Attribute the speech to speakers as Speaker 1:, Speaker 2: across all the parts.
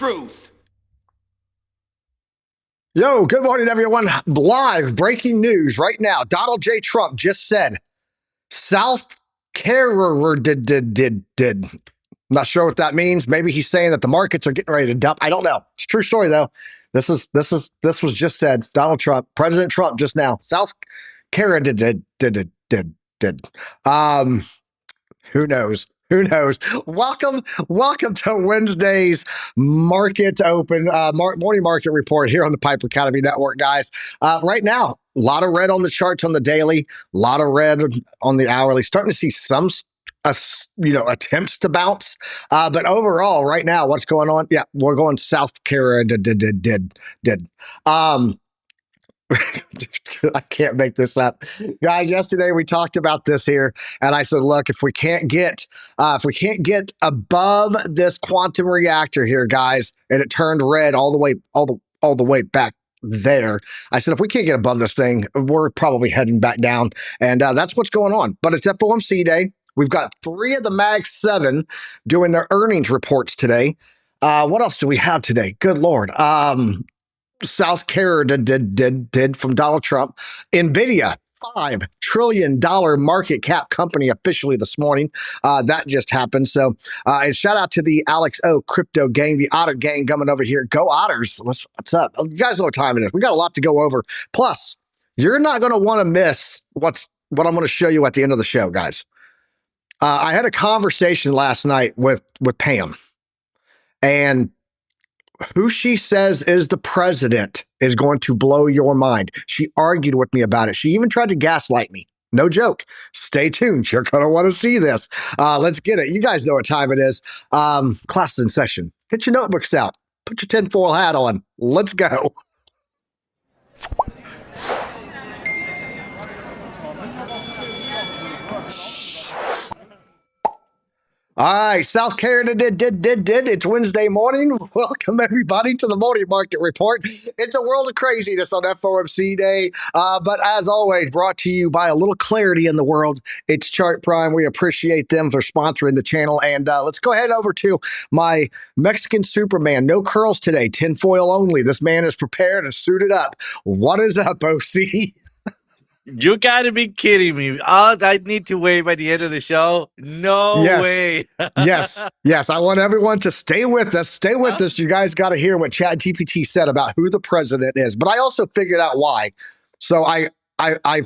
Speaker 1: truth.
Speaker 2: Yo, good morning, everyone. Live breaking news right now. Donald J. Trump just said South Carolina did. Not sure what that means. Maybe he's saying that the markets are getting ready to dump. I don't know. It's a true story though. This was just said. Donald Trump, President Trump, just now. South Carolina did. Who knows? Who knows? Welcome to Wednesday's market open morning market report here on the Piper Academy Network, guys. Right now, a lot of red on the charts on the daily, a lot of red on the hourly. Starting to see some attempts to bounce, but overall, right now, what's going on? Yeah, we're going South Carolina did. I can't make this up, guys. Yesterday we talked about this here, and I said, look, if we can't get above this quantum reactor here, guys, and it turned red all the way back there, I said, if we can't get above this thing, we're probably heading back down, and that's what's going on. But it's FOMC day. We've got 3 of the Mag 7 doing their earnings reports today. What else do we have today? Good Lord. South Carolina did from Donald Trump. NVDA, $5 trillion market cap company officially this morning. That just happened. So, and shout out to the Alex O crypto gang, the Otter gang coming over here. Go Otters. What's up? You guys know what time it is. We got a lot to go over. Plus, you're not going to want to miss what I'm going to show you at the end of the show, guys. I had a conversation last night with Pam, and who she says is the president is going to blow your mind. She argued with me about it. She even tried to gaslight me. No joke. Stay tuned. You're going to want to see this. Let's get it. You guys know what time it is. Class is in session. Get your notebooks out. Put your tinfoil hat on. Let's go. All right, South Carolina did. It's Wednesday morning. Welcome, everybody, to the Morning Market Report. It's a world of craziness on FOMC day, but as always, brought to you by a little clarity in the world. It's Chart Prime. We appreciate them for sponsoring the channel, and let's go ahead over to my Mexican Superman. No curls today, tinfoil only. This man is prepared and suited up. What is up, OC?
Speaker 3: You gotta be kidding me. I need to wait by the end of the show. No way.
Speaker 2: yes. I want everyone to stay with us. Stay with us. You guys got to hear what ChatGPT said about who the president is. But I also figured out why. So I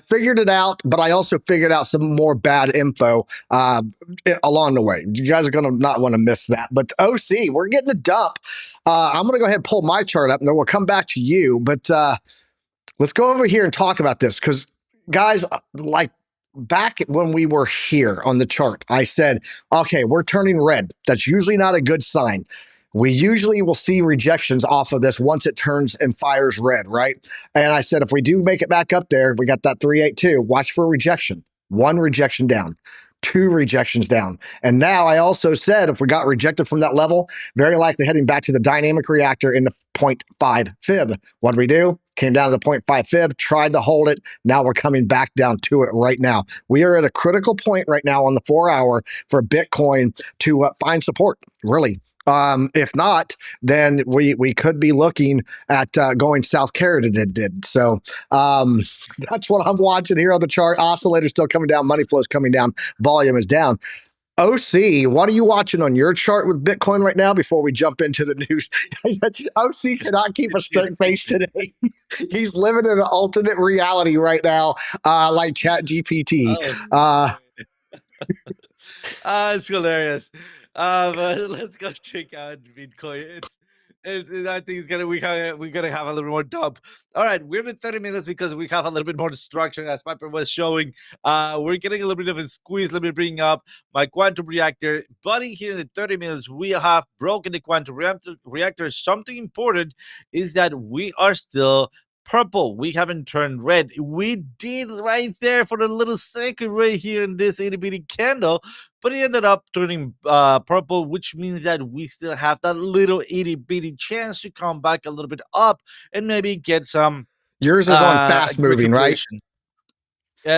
Speaker 2: figured it out, but I also figured out some more bad info along the way. You guys are going to not want to miss that. But OC, we're getting a dump. I'm going to go ahead and pull my chart up, and then we'll come back to you. But let's go over here and talk about this, because guys, like back when we were here on the chart, I said, okay, we're turning red. That's usually not a good sign. We usually will see rejections off of this once it turns and fires red, right? And I said, if we do make it back up there, we got that 382, watch for a rejection. 1 rejection down. 2 rejections down. And now I also said, if we got rejected from that level, very likely heading back to the dynamic reactor in the 0.5 fib. What did we do? Came down to the 0.5 fib, tried to hold it. Now we're coming back down to it right now. We are at a critical point right now on the 4-hour for Bitcoin to find support, really. If not, then we could be looking at going South Carolina did. So that's what I'm watching here on the chart. Oscillator still coming down. Money flow is coming down. Volume is down. OC, what are you watching on your chart with Bitcoin right now before we jump into the news? OC cannot keep a straight face today. He's living in an alternate reality right now, like ChatGPT.
Speaker 3: It's hilarious. But let's go check out Bitcoin. I think we're gonna have a little more dump. All right, we're in 30 minutes because we have a little bit more structure, as Piper was showing. We're getting a little bit of a squeeze. Let me bring up my quantum reactor. Buddy, here in the 30 minutes, we have broken the quantum reactor. Something important is that we are still purple. We haven't turned red. We did right there for a little second right here in this itty bitty candle, but it ended up turning purple, which means that we still have that little itty bitty chance to come back a little bit up and maybe get some.
Speaker 2: Yours is on fast moving, right?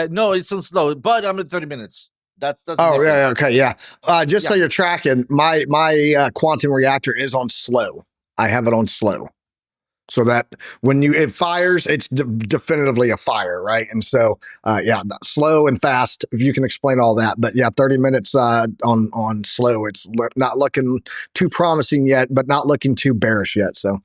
Speaker 3: No, it's on slow, but I'm at 30 minutes. That's
Speaker 2: oh yeah, okay, yeah. Just so you're tracking, my quantum reactor is on slow. I have it on slow. So that when it fires, it's definitively a fire, right? And so, yeah, slow and fast. If you can explain all that, but yeah, 30 minutes on slow. It's not looking too promising yet, but not looking too bearish yet. So.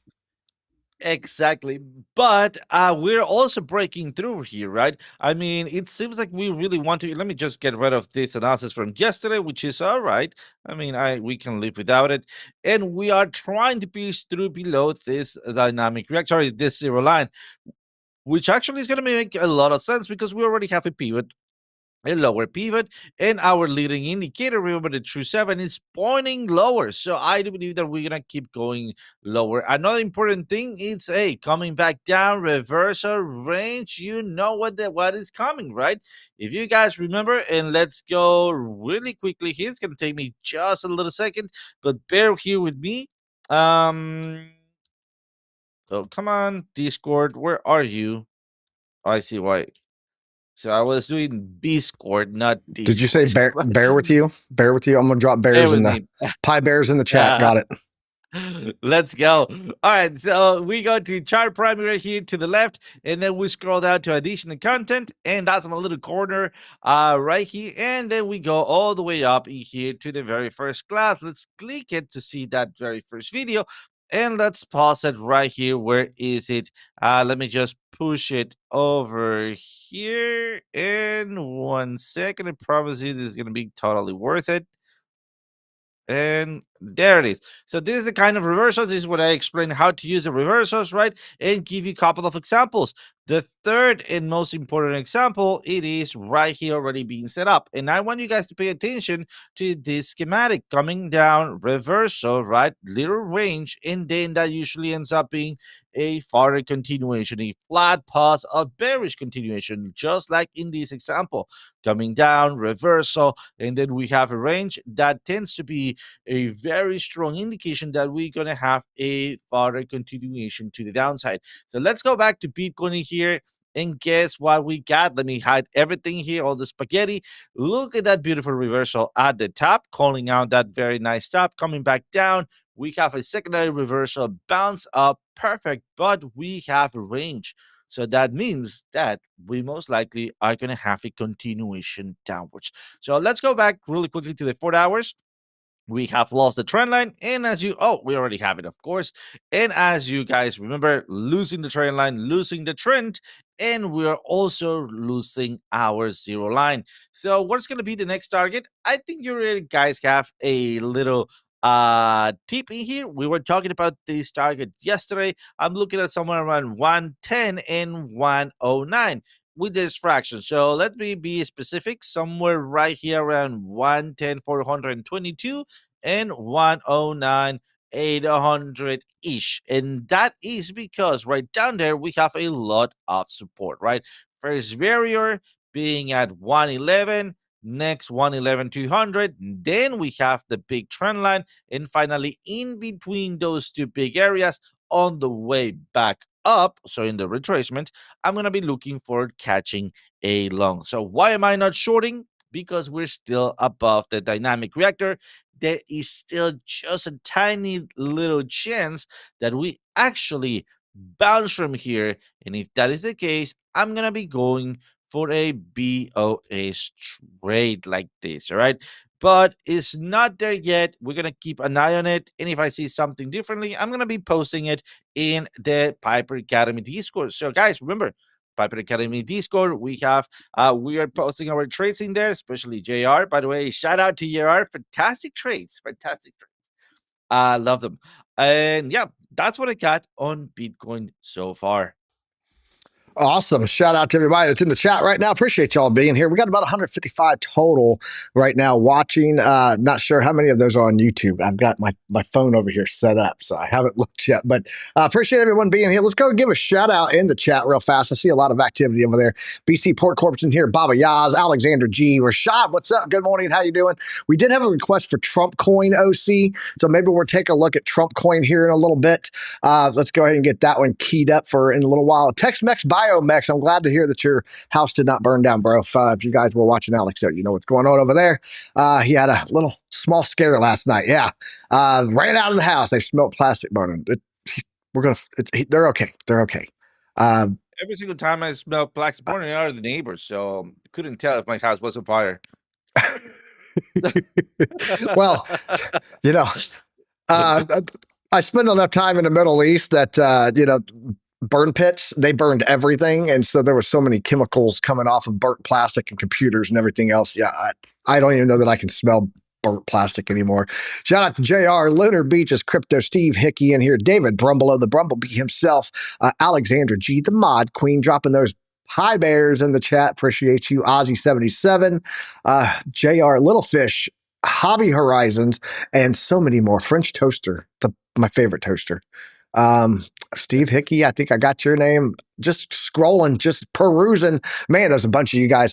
Speaker 3: Exactly. But we're also breaking through here, right? I mean, it seems like we really want to. Let me just get rid of this analysis from yesterday, which is all right. I mean, we can live without it. And we are trying to push through below this dynamic react, sorry, this zero line, which actually is going to make a lot of sense because we already have a pivot, a lower pivot, and our leading indicator, remember the true 7, is pointing lower. So I do believe that we're gonna keep going lower. Another important thing is coming back down, reversal range. You know what is coming, right? If you guys remember, and let's go really quickly here. It's gonna take me just a little second, but bear here with me. Oh, come on, Discord, where are you? Oh, I see why. So I was doing Discord, not
Speaker 2: Did you say
Speaker 3: Discord.
Speaker 2: bear with you? Bear with you. I'm gonna drop
Speaker 3: Bear
Speaker 2: bears in
Speaker 3: with
Speaker 2: the
Speaker 3: me.
Speaker 2: pie bears in the chat. Got it.
Speaker 3: Let's go. All right, so we go to chart primary right here to the left, and then we scroll down to additional content, and that's my little corner right here, and then we go all the way up here to the very first class. Let's click it to see that very first video, and let's pause it right here. Where is it? Let me just push it over here in 1 second. I promise you this is going to be totally worth it. And there it is. So this is the kind of reversals. This is what I explain how to use the reversals, right? And give you a couple of examples. The third and most important example, it is right here already being set up. And I want you guys to pay attention to this schematic coming down, reversal, right? Little range, and then that usually ends up being a further continuation, a flat pause of bearish continuation, just like in this example. Coming down, reversal, and then we have a range that tends to be a very strong indication that we're going to have a further continuation to the downside. So let's go back to Bitcoin here. And guess what we got? Let me hide everything here, all the spaghetti. Look at that beautiful reversal at the top, calling out that very nice top, coming back down. We have a secondary reversal, bounce up, perfect, but we have a range. So that means that we most likely are going to have a continuation downwards. So let's go back really quickly to the 4 hours. We have lost the trend line, and we already have it, of course. And as you guys remember, losing the trend line, losing the trend, and we're also losing our zero line. So what's going to be the next target? I think you really guys have a little tip in here. We were talking about this target yesterday. I'm looking at somewhere around 110 and 109 with this fraction. So let me be specific, somewhere right here around 110, 422 and 109, 800 ish. And that is because right down there we have a lot of support, right? First barrier being at 111, next 111, 200. Then we have the big trend line, and finally in between those two big areas on the way back up, so in the retracement, I'm going to be looking for catching a long. So why am I not shorting? Because we're still above the dynamic reactor. There is still just a tiny little chance that we actually bounce from here. And if that is the case, I'm going to be going for a BOS trade like this, all right? But it's not there yet. We're going to keep an eye on it. And if I see something differently, I'm going to be posting it in the Piper Academy Discord. So guys, remember, Piper Academy Discord, we are posting our trades in there, especially JR. By the way, shout out to JR. Fantastic trades. Fantastic trades. I love them. And yeah, that's what I got on Bitcoin so far.
Speaker 2: Awesome. Shout out to everybody that's in the chat right now. Appreciate y'all being here. We got about 155 total right now watching. Not sure how many of those are on YouTube. I've got my phone over here set up, so I haven't looked yet. But appreciate everyone being here. Let's go give a shout out in the chat real fast. I see a lot of activity over there. BC Port Corp's in here. Baba Yaz, Alexander G, Rashad. What's up? Good morning. How you doing? We did have a request for Trump Coin OC, so maybe we'll take a look at Trump Coin here in a little bit. Let's go ahead and get that one keyed up for in a little while. Tex-Mex buy Biomex, I'm glad to hear that your house did not burn down, bro. If you guys were watching Alex out, you know what's going on over there. He had a little small scare last night. Yeah. Ran out of the house. They smelled plastic burning. They're okay. They're okay.
Speaker 3: Every single time I smell plastic burning out of the neighbors, so couldn't tell if my house was on fire.
Speaker 2: Well, you know, I spend enough time in the Middle East that, burn pits, they burned everything. And so there were so many chemicals coming off of burnt plastic and computers and everything else. Yeah, I don't even know that I can smell burnt plastic anymore. Shout out to JR, Lunar Beaches, Crypto, Steve Hickey in here, David Brumbelow, the Brumblebee himself, Alexandra G, the Mod Queen, dropping those high bears in the chat. Appreciate you. Ozzy77, JR, Littlefish, Hobby Horizons, and so many more. French Toaster, my favorite toaster. Steve Hickey, I think I got your name. Just scrolling, just perusing. Man, there's a bunch of you guys.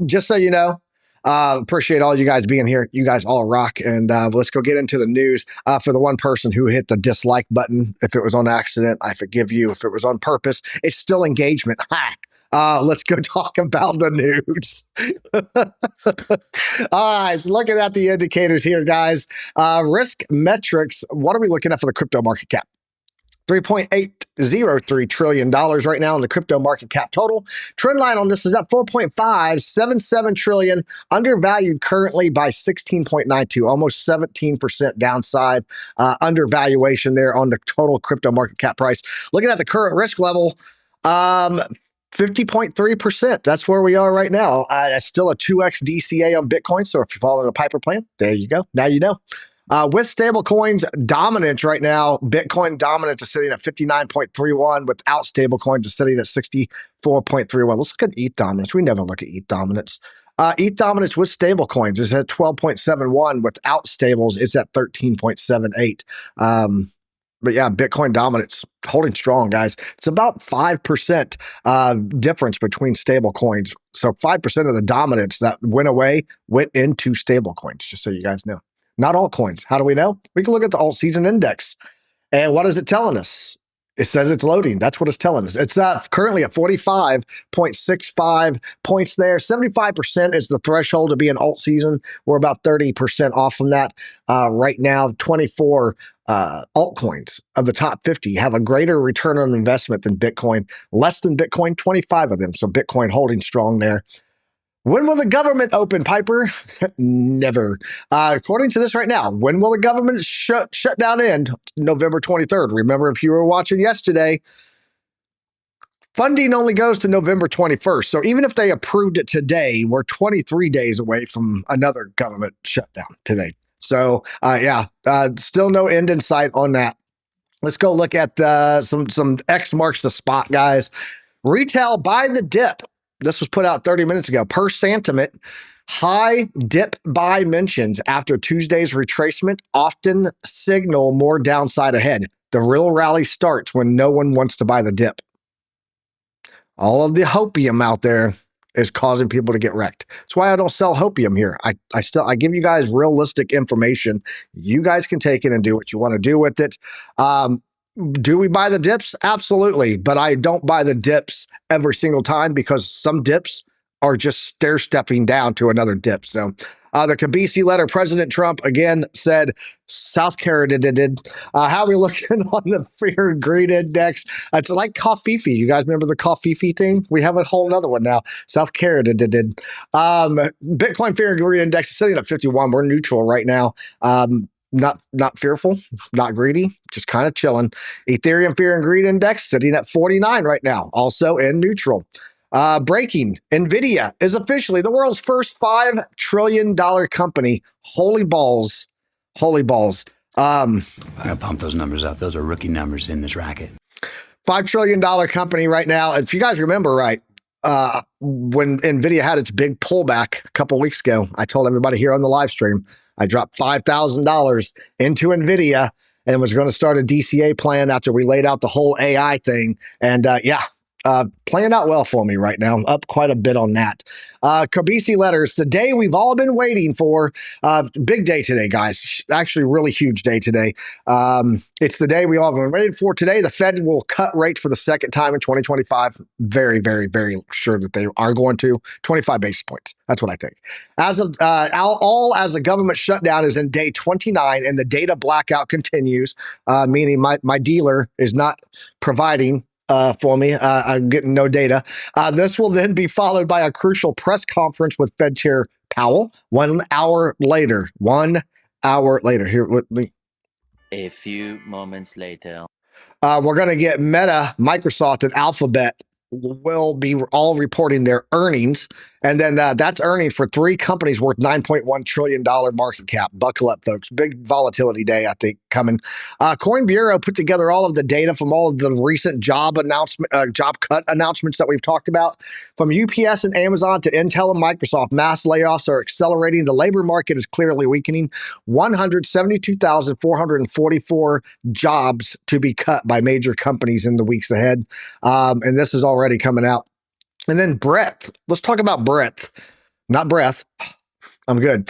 Speaker 2: Just so you know, appreciate all you guys being here. You guys all rock. And let's go get into the news. For the one person who hit the dislike button, if it was on accident, I forgive you. If it was on purpose, it's still engagement. Ha! Let's go talk about the news. All right, so looking at the indicators here, guys. Risk metrics. What are we looking at for the crypto market cap? $3.803 trillion right now in the crypto market cap total. Trend line on this is up 4.577 trillion, undervalued currently by 16.92, almost 17% downside undervaluation there on the total crypto market cap price. Looking at the current risk level, 50.3%. That's where we are right now. It's still a 2x DCA on Bitcoin. So if you're following a Piper plan, there you go. Now you know. With stable coins dominance right now, Bitcoin dominance is sitting at 59.31. Without stable coins, is sitting at 64.31. Let's look at ETH dominance. We never look at ETH dominance. ETH dominance with stable coins is at 12.71. Without stables, it's at 13.78. But yeah, Bitcoin dominance holding strong, guys. It's about 5% difference between stable coins. So 5% of the dominance that went away went into stable coins, just so you guys know. Not all coins. How do we know? We can look at the alt season index. And what is it telling us? It says it's loading. That's what it's telling us. It's currently at 45.65 points there. 75% is the threshold to be an alt season. We're about 30% off from that. Right now, 24 altcoins of the top 50 have a greater return on investment than Bitcoin. Less than Bitcoin, 25 of them. So Bitcoin holding strong there. When will the government open, Piper? Never. According to this right now, when will the government shut down end? November 23rd. Remember, if you were watching yesterday, funding only goes to November 21st. So even if they approved it today, we're 23 days away from another government shutdown today. So still no end in sight on that. Let's go look at some X marks the spot, guys. Retail buy the dip. This was put out 30 minutes ago. Per sentiment, high dip buy mentions after Tuesday's retracement often signal more downside ahead. The real rally starts when no one wants to buy the dip. All of the hopium out there is causing people to get wrecked. That's why I don't sell hopium here. I give you guys realistic information. You guys can take it and do what you want to do with it. Do we buy the dips? Absolutely. But I don't buy the dips every single time because some dips are just stair-stepping down to another dip. So the Kabisi letter, President Trump again said, South Carolina did. How are we looking on the fear and greed index? It's like Coffee. You guys remember the Coffee thing? We have a whole other one now. South Carolina did. Bitcoin fear and greed index is sitting at 51. We're neutral right now. Not fearful, not greedy, just kind of chilling. Ethereum fear and greed index sitting at 49 right now, also in neutral. Breaking, NVDA is officially the world's first $5 trillion company. Holy balls. I
Speaker 1: gotta pump those numbers up. Those are rookie numbers in this racket.
Speaker 2: $5 trillion company right now. If you guys remember right, when NVIDIA had its big pullback a couple weeks ago, I told everybody here on the live stream, I dropped $5,000 into NVIDIA and was going to start a DCA plan after we laid out the whole AI thing. And playing out well for me right now. Up quite a bit on that. Kobisi letters, the day we've all been waiting for. Big day today, guys. Actually, really huge day today. It's the day we all have been waiting for. Today, the Fed will cut rates for the second time in 2025. Very, very, very sure that they are going to. 25 basis points. That's what I think. As of as the government shutdown is in day 29 and the data blackout continues, meaning my dealer is not providing for me. I'm getting no data. This will then be followed by a crucial press conference with Fed Chair Powell 1 hour later. 1 hour later. Here,
Speaker 4: a few moments later.
Speaker 2: We're going to get Meta, Microsoft, and Alphabet will be all reporting their earnings. And then that's earnings for three companies worth $9.1 trillion market cap. Buckle up, folks. Big volatility day, I think, coming. Coin Bureau put together all of the data from all of the recent job cut announcements that we've talked about. From UPS and Amazon to Intel and Microsoft, mass layoffs are accelerating. The labor market is clearly weakening. 172,444 jobs to be cut by major companies in the weeks ahead. And this is already coming out. And then breadth. Let's talk about breadth, not breath. I'm good.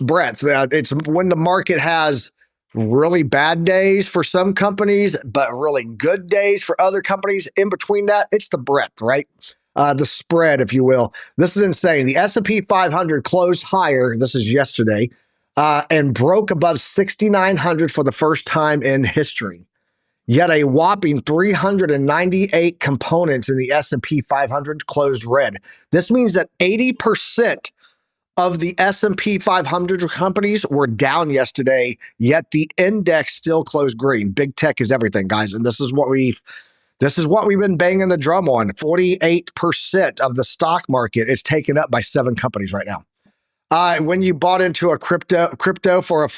Speaker 2: Breadth. It's when the market has really bad days for some companies, but really good days for other companies. In between that, it's the breadth, right? The spread, if you will. This is insane. The S&P 500 closed higher. This is yesterday, and broke above 6,900 for the first time in history. Yet a whopping 398 components in the S&P 500 closed red. This means that 80% of the S&P 500 companies were down yesterday, yet the index still closed green. Big tech is everything, guys, and this is what we've been banging the drum on. 48% of the stock market is taken up by 7 companies right now. When you bought into a crypto for a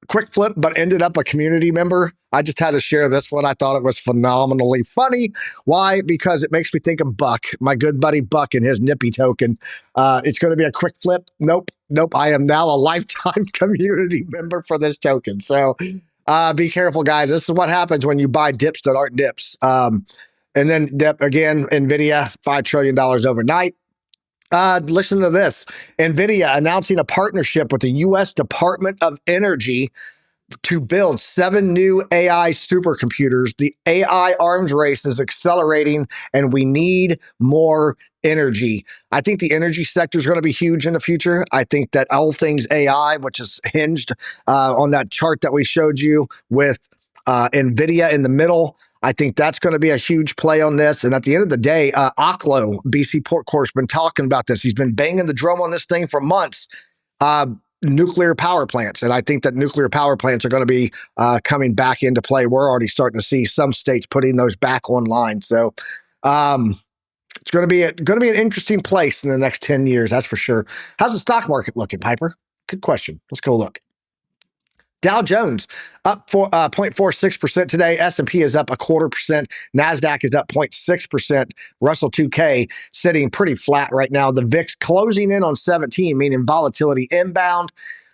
Speaker 2: quick flip, but ended up a community member, I just had to share this one. I thought it was phenomenally funny. Why? Because it makes me think of Buck, my good buddy Buck and his Nippy token. It's going to be a quick flip. Nope. I am now a lifetime community member for this token. So be careful, guys. This is what happens when you buy dips that aren't dips. And then again, NVIDIA, $5 trillion overnight. Listen to this. NVIDIA announcing a partnership with the U.S. Department of Energy to build 7 new AI supercomputers. The AI arms race is accelerating, and we need more energy. I think the energy sector is going to be huge in the future. I think that all things AI, which is hinged on that chart that we showed you with NVIDIA in the middle, I think that's going to be a huge play on this. And at the end of the day, Oklo, BC Port Corp's been talking about this. He's been banging the drum on this thing for months. Nuclear power plants. And I think that nuclear power plants are going to be coming back into play. We're already starting to see some states putting those back online. So it's going to be an interesting place in the next 10 years. That's for sure. How's the stock market looking, Piper? Good question. Let's go look. Dow Jones up 0.46% today. S&P is up 0.25%. NASDAQ is up 0.6%. Russell 2K sitting pretty flat right now. The VIX closing in on 17, meaning volatility inbound.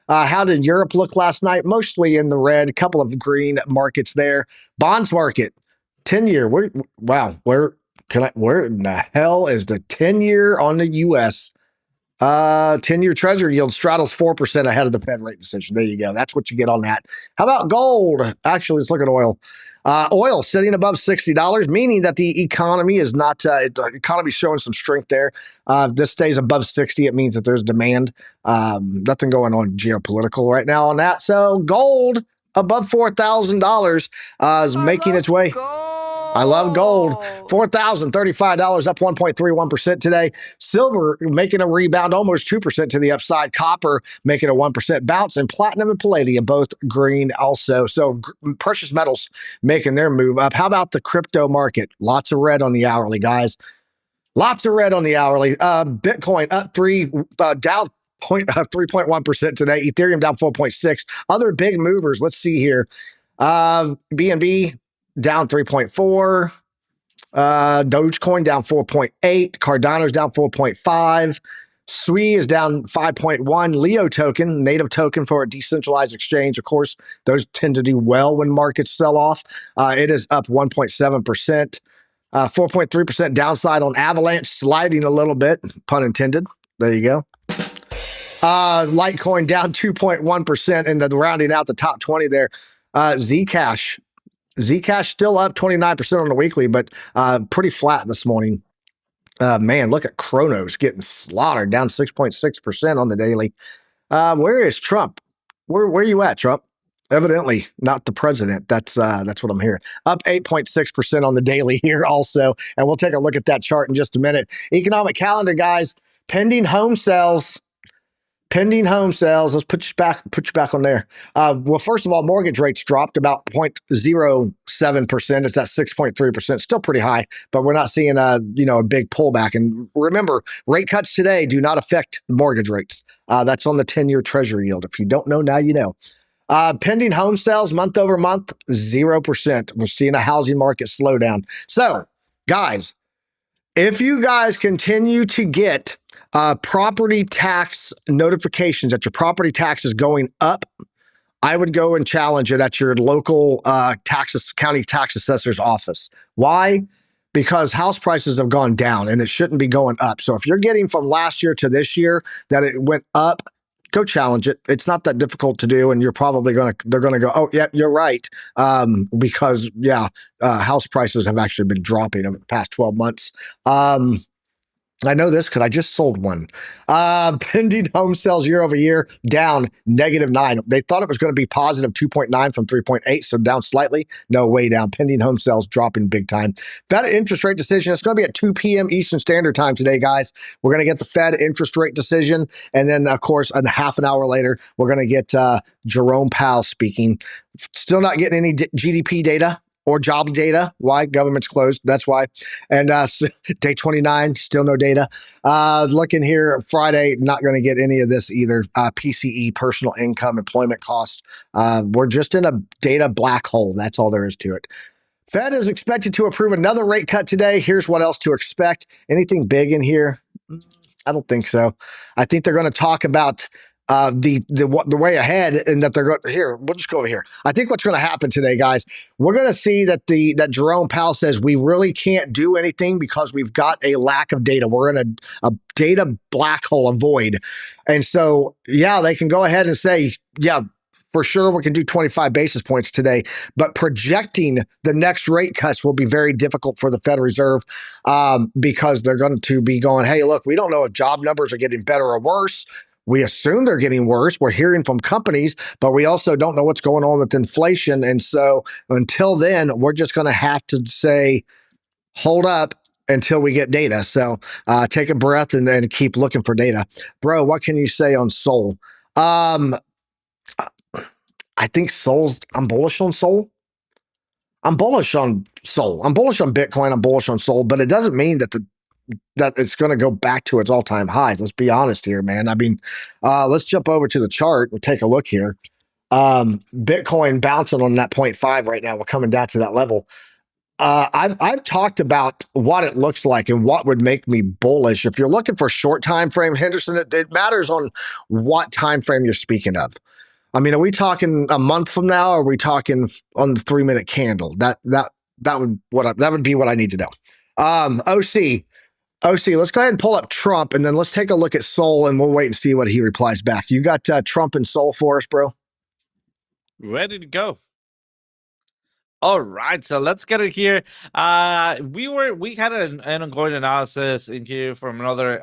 Speaker 2: How did Europe look last night? Mostly in the red. A couple of green markets there. Bonds market, 10-year. Where in the hell is the 10-year on the U.S.? 10-year treasury yield straddles 4% ahead of the Fed rate decision. There you go. That's what you get on that. How about gold? Actually, let's look at oil. Oil sitting above $60, meaning that the economy is not, the economy is showing some strength there. This stays above 60. It means that there's demand. Nothing going on geopolitical right now on that. So gold above $4,000 is making its way. I love gold. $4,035, up 1.31% today. Silver making a rebound, almost 2% to the upside. Copper making a 1% bounce, and platinum and palladium both green also. So precious metals making their move up. How about the crypto market? Lots of red on the hourly, guys. Lots of red on the hourly. Bitcoin up down 3.1% today. Ethereum down 4.6%. Other big movers. Let's see here. BNB down 3.4. Dogecoin down 4.8. Cardano's down 4.5. SUI is down 5.1. Leo token, native token for a decentralized exchange. Of course, those tend to do well when markets sell off. It is up 1.7%. 4.3% downside on Avalanche, sliding a little bit, pun intended. There you go. Litecoin down 2.1%, and then rounding out the top 20 there. Zcash still up 29% on the weekly, but pretty flat this morning. Man, look at Chronos getting slaughtered, down 6.6% on the daily. Where is Trump? Where you at, Trump? Evidently not the president. That's what I'm hearing. Up 8.6% on the daily here also. And we'll take a look at that chart in just a minute. Economic calendar, guys. Pending home sales. Let's put you back on there. Well, first of all, mortgage rates dropped about 0.07%. It's at 6.3%. Still pretty high, but we're not seeing a big pullback. And remember, rate cuts today do not affect mortgage rates. That's on the 10-year treasury yield. If you don't know, now you know. Pending home sales month over month, 0%. We're seeing a housing market slowdown. So, guys, if you guys continue to get property tax notifications that your property tax is going up, I would go and challenge it at your local county tax assessor's office. Why? Because house prices have gone down and it shouldn't be going up. So if you're getting from last year to this year that it went up, go challenge it. It's not that difficult to do, and you're probably they're gonna go, oh yeah, you're right, because house prices have actually been dropping over the past 12 months. I know this because I just sold one. Pending home sales year over year down -9. They thought it was going to be positive 2.9 from 3.8, so down slightly. No, way down. Pending home sales dropping big time. Fed interest rate decision. It's going to be at 2 p.m. Eastern Standard Time today, guys. We're going to get the Fed interest rate decision, and then of course, a half an hour later, we're going to get Jerome Powell speaking. Still not getting any GDP data or job data. Why? Government's closed. That's why. And day 29, still no data. Looking here Friday, not going to get any of this either. PCE, personal income, employment costs. We're just in a data black hole. That's all there is to it. Fed is expected to approve another rate cut today. Here's what else to expect. Anything big in here? I don't think so. I think they're going to talk about the way ahead, and that they're going here. We'll just go over here. I think what's going to happen today, guys, we're going to see that that Jerome Powell says we really can't do anything because we've got a lack of data. We're in a data black hole, a void. And so, yeah, they can go ahead and say, yeah, for sure, we can do 25 basis points today, but projecting the next rate cuts will be very difficult for the Federal Reserve because they're going to be going, hey, look, we don't know if job numbers are getting better or worse. We assume they're getting worse. We're hearing from companies, but we also don't know what's going on with inflation. And so until then, we're just going to have to say, hold up until we get data. So take a breath and then keep looking for data. Bro, what can you say on Sol? I think I'm bullish on Sol. I'm bullish on Sol. I'm bullish on Bitcoin. I'm bullish on Sol, but it doesn't mean that that it's going to go back to its all-time highs. Let's be honest here, man. I mean, let's jump over to the chart and take a look here. Bitcoin bouncing on that 0.5 right now. We're coming down to that level. I've talked about what it looks like and what would make me bullish. If you're looking for short time frame, Henderson, it matters on what time frame you're speaking of. I mean, are we talking a month from now? Or are we talking on the 3-minute candle? That would be what I need to know. OC, let's go ahead and pull up Trump, and then let's take a look at Sol, and we'll wait and see what he replies back. You got Trump and Sol for us, bro?
Speaker 3: Ready to go. All right, so let's get it here. We had an ongoing analysis in here from another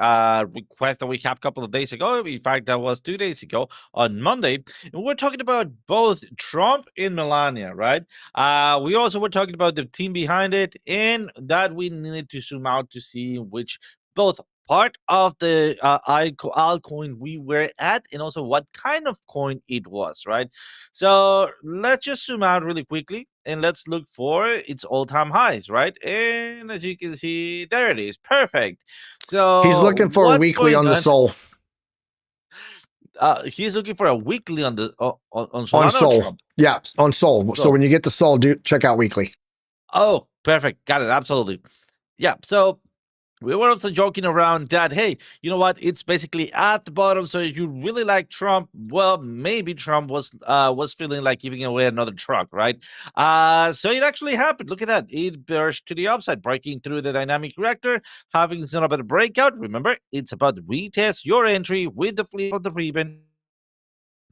Speaker 3: request that we have a couple of days ago. In fact, that was 2 days ago on Monday. And we're talking about both Trump and Melania, right? We also were talking about the team behind it, and that we needed to zoom out to see which both part of the altcoin we were at, and also what kind of coin it was, right? So let's just zoom out really quickly and let's look for its all-time highs, right? And as you can see, there it is. Perfect. So
Speaker 2: he's looking for a weekly on the Sol.
Speaker 3: He's looking for a weekly on the on
Speaker 2: Sol. Yeah, on Sol. So when you get the Sol, check out weekly.
Speaker 3: Oh, perfect. Got it. Absolutely. Yeah. So We were also joking around that, hey, you know what? It's basically at the bottom. So if you really like Trump, well, maybe Trump was feeling like giving away another truck, right? So it actually happened. Look at that. It burst to the upside, breaking through the dynamic reactor, having some of a breakout. Remember, it's about retest your entry with the flip of the ribbon.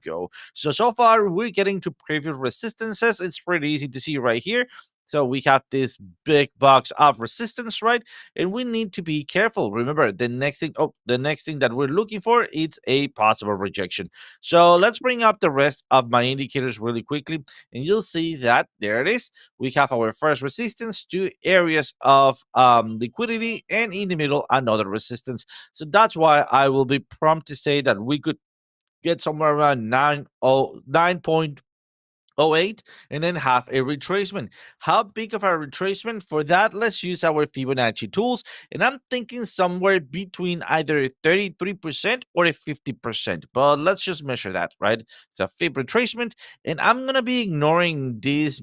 Speaker 3: Go. So far we're getting to previous resistances. It's pretty easy to see right here. So we have this big box of resistance, right? And we need to be careful. Remember, the next thing that we're looking for is a possible rejection. So let's bring up the rest of my indicators really quickly, and you'll see that there it is. We have our first resistance, two areas of liquidity, and in the middle another resistance. So that's why I will be prompt to say that we could get somewhere around 9.08 and then have a retracement. How big of a retracement? For that, let's use our Fibonacci tools. And I'm thinking somewhere between either a 33% or a 50%. But let's just measure that, right? It's a Fib retracement. And I'm going to be ignoring this,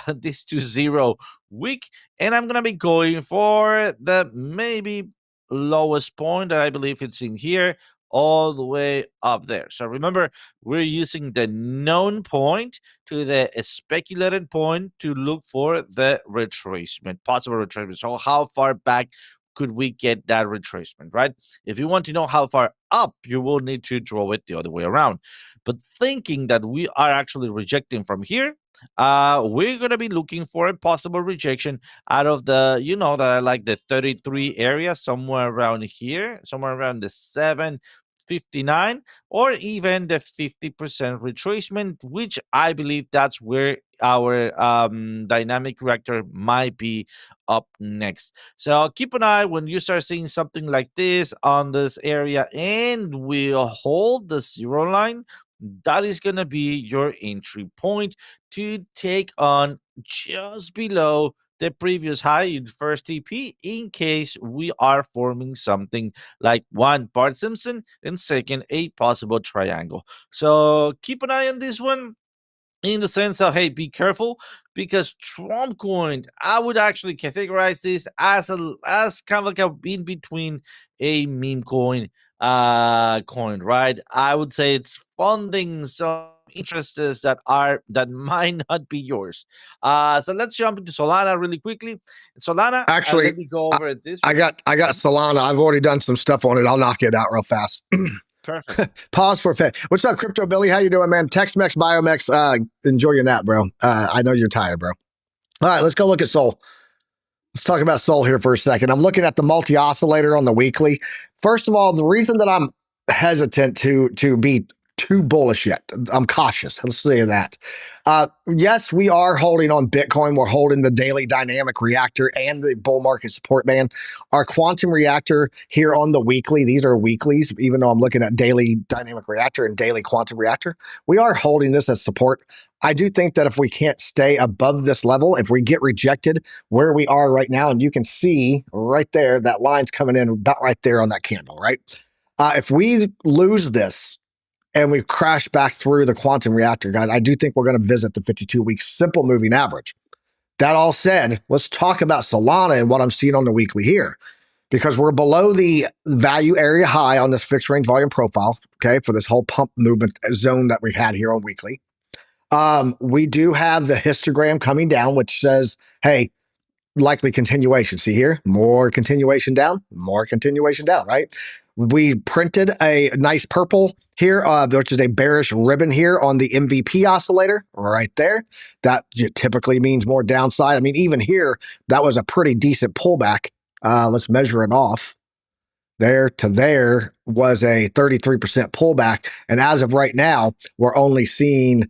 Speaker 3: this to zero week. And I'm going to be going for the maybe lowest point that I believe it's in here, all the way up there. So remember, we're using the known point to the speculated point to look for the retracement, possible retracement. So how far back could we get that retracement, right? If you want to know how far up, you will need to draw it the other way around. But thinking that we are actually rejecting from here, we're going to be looking for a possible rejection out of the, you know, that I like the 33 area, somewhere around here, somewhere around the 759, or even the 50% retracement, which I believe that's where our dynamic reactor might be up next. So keep an eye when you start seeing something like this on this area and we'll hold the zero line. That is going to be your entry point to take on just below the previous high in first TP in case we are forming something like one Bart Simpson and second a possible triangle. So keep an eye on this one in the sense of, hey, be careful, because Trump coin, I would actually categorize this as kind of like a in between a meme coin, right? I would say it's funding some interests that might not be yours. So let's jump into Solana really quickly. Solana,
Speaker 2: Actually,
Speaker 3: let me go over this.
Speaker 2: I got Solana. I've already done some stuff on it. I'll knock it out real fast.
Speaker 3: Perfect.
Speaker 2: Pause for a bit. What's up, Crypto Billy? How you doing, man? Tex-Mex, Biomex. Enjoy your nap, bro. I know you're tired, bro. All right, let's go look at Sol. Let's talk about Sol here for a second. I'm looking at the multi-oscillator on the weekly. First of all, the reason that I'm hesitant to be too bullish yet, I'm cautious. Let's say that. Yes, we are holding on Bitcoin. We're holding the daily dynamic reactor and the bull market support band. Our quantum reactor here on the weekly, these are weeklies, even though I'm looking at daily dynamic reactor and daily quantum reactor, we are holding this as support. I do think that if we can't stay above this level, if we get rejected where we are right now, and you can see right there, that line's coming in about right there on that candle, right? If we lose this and we crash back through the quantum reactor, guys, I do think we're going to visit the 52-week simple moving average. That all said, let's talk about Solana and what I'm seeing on the weekly here, because we're below the value area high on this fixed range volume profile, okay, for this whole pump movement zone that we had here on weekly. We do have the histogram coming down, which says, hey, likely continuation. See here, more continuation down, right? We printed a nice purple here, which is a bearish ribbon here on the MVP oscillator right there. That typically means more downside. I mean, even here, that was a pretty decent pullback. Let's measure it off. There to there was a 33% pullback. And as of right now, we're only seeing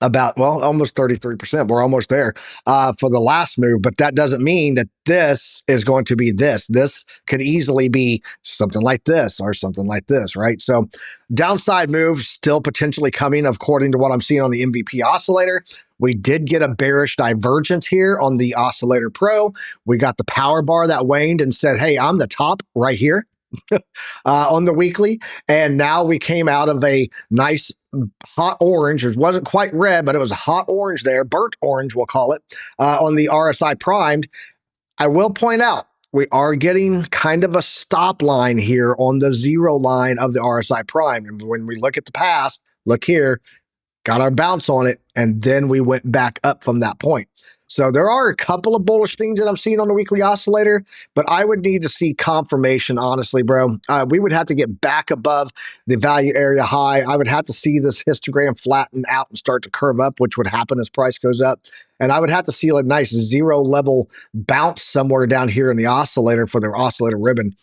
Speaker 2: about, well, almost 33%. We're almost there for the last move, but that doesn't mean that this is going to be this. This could easily be something like this or something like this, right? So downside move still potentially coming according to what I'm seeing on the MVP oscillator. We did get a bearish divergence here on the Oscillator Pro. We got the power bar that waned and said, hey, I'm the top right here. On the weekly, and now we came out of a nice hot orange. It wasn't quite red, but it was a hot orange there, burnt orange we'll call it, on the RSI primed. I will point out, we are getting kind of a stop line here on the 0 line of the RSI prime. And when we look at the past, look here, got our bounce on it, and then we went back up from that point. So there are a couple of bullish things that I'm seeing on the weekly oscillator, but I would need to see confirmation, honestly, bro. We would have to get back above the value area high. I would have to see this histogram flatten out and start to curve up, which would happen as price goes up. And I would have to see a nice 0 level bounce somewhere down here in the oscillator for the oscillator ribbon.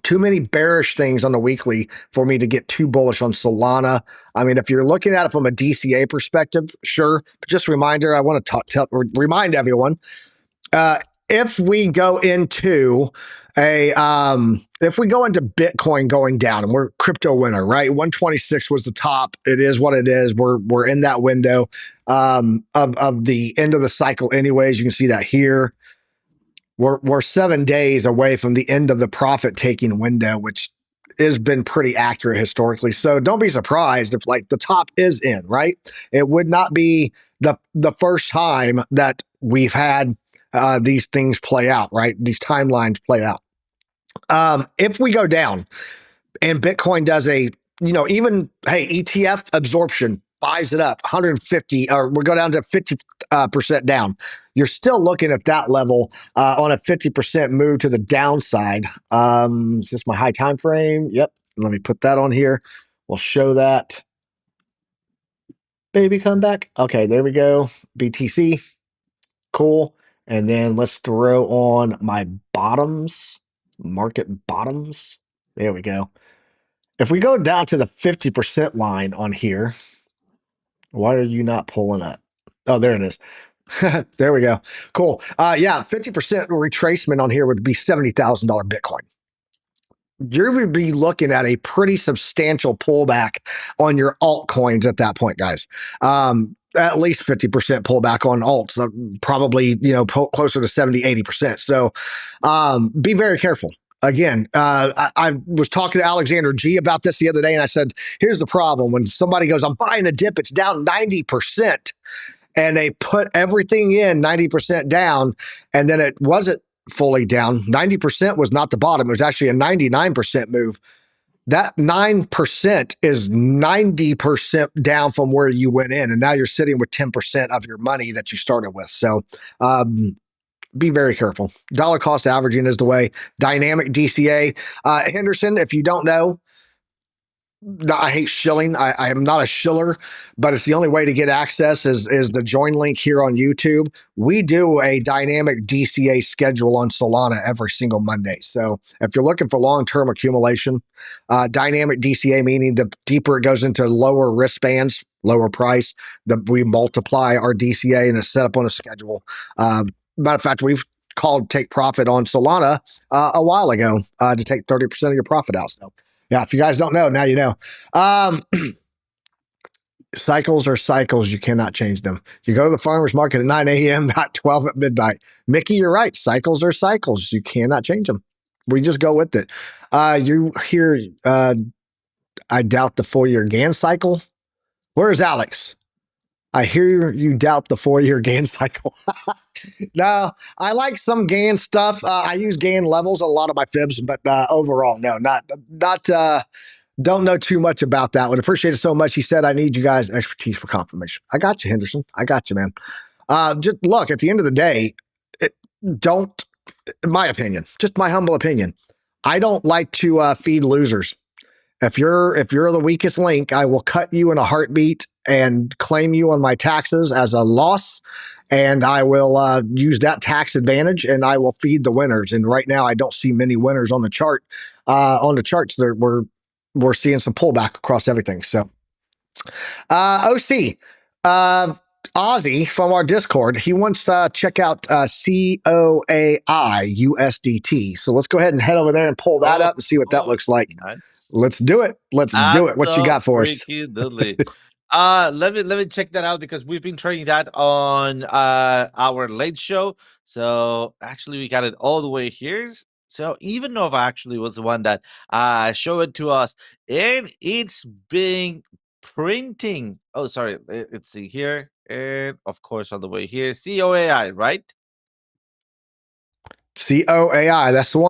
Speaker 2: Too many bearish things on the weekly for me to get too bullish on Solana. I mean, if you're looking at it from a DCA perspective, sure. But just a reminder, I want to remind everyone, if we go into Bitcoin going down, and we're crypto winner, right? 126 was the top. It is what it is. We're in that window of the end of the cycle anyways. You can see that here. We're 7 days away from the end of the profit taking window, which has been pretty accurate historically. So don't be surprised if like the top is in, right? It would not be the first time that we've had these things play out, right? These timelines play out. If we go down and Bitcoin does even ETF absorption buys it up 150, or we go down to 50% down. You're still looking at that level on a 50% move to the downside. Is this my high time frame? Yep. Let me put that on here. We'll show that. Baby, come back. Okay, there we go. BTC. Cool. And then let's throw on my bottoms, market bottoms. There we go. If we go down to the 50% line on here, why are you not pulling up? Oh, there it is. There we go. Cool. 50% retracement on here would be $70,000 Bitcoin. You would be looking at a pretty substantial pullback on your altcoins at that point, guys. At least 50% pullback on alts, probably, closer to 70, 80%. So be very careful. Again, I was talking to Alexander G about this the other day, and I said, here's the problem. When somebody goes, I'm buying a dip, it's down 90%, and they put everything in 90% down, and then it wasn't fully down. 90% was not the bottom. It was actually a 99% move. That 9% is 90% down from where you went in, and now you're sitting with 10% of your money that you started with. So, be very careful. Dollar cost averaging is the way. Dynamic DCA. Henderson, if you don't know, I hate shilling. I am not a shiller, but it's the only way to get access is the join link here on YouTube. We do a dynamic DCA schedule on Solana every single Monday. So if you're looking for long-term accumulation, dynamic DCA, meaning the deeper it goes into lower risk bands, lower price, we multiply our DCA and it's set up on a schedule. Matter of fact, we've called take profit on Solana a while ago to take 30% of your profit out. So yeah, if you guys don't know, now you know. Cycles are cycles. You cannot change them. You go to the farmer's market at 9 a.m., not 12 at midnight. Mickey, you're right. Cycles are cycles. You cannot change them. We just go with it. You hear, I doubt the 4-year GAN cycle. Where's Alex? I hear you doubt the 4-year GAN cycle. No, I like some GAN stuff. I use GAN levels on a lot of my fibs, but overall, no, not. Don't know too much about that one. Appreciate it so much. He said, I need you guys' expertise for confirmation. I got you, Henderson. I got you, man. Just look, at the end of the day, in my opinion, just my humble opinion, I don't like to feed losers. If you're the weakest link, I will cut you in a heartbeat and claim you on my taxes as a loss, and I will use that tax advantage, and I will feed the winners. And right now, I don't see many winners on the chart. On the charts, we're seeing some pullback across everything. So, OC, Ozzy from our Discord, he wants to check out COAI USDT. So let's go ahead and head over there and pull that up and see what that looks like.
Speaker 3: Nice.
Speaker 2: Let's do it. Let's do it. What you got for us?
Speaker 3: Let me check that out because we've been trading that on our late show. So actually, we got it all the way here. So even Nova actually was the one that showed it to us, and it's been printing. Oh, sorry, let's see here, and of course on the way here, COAI, right?
Speaker 2: COAI. That's the one.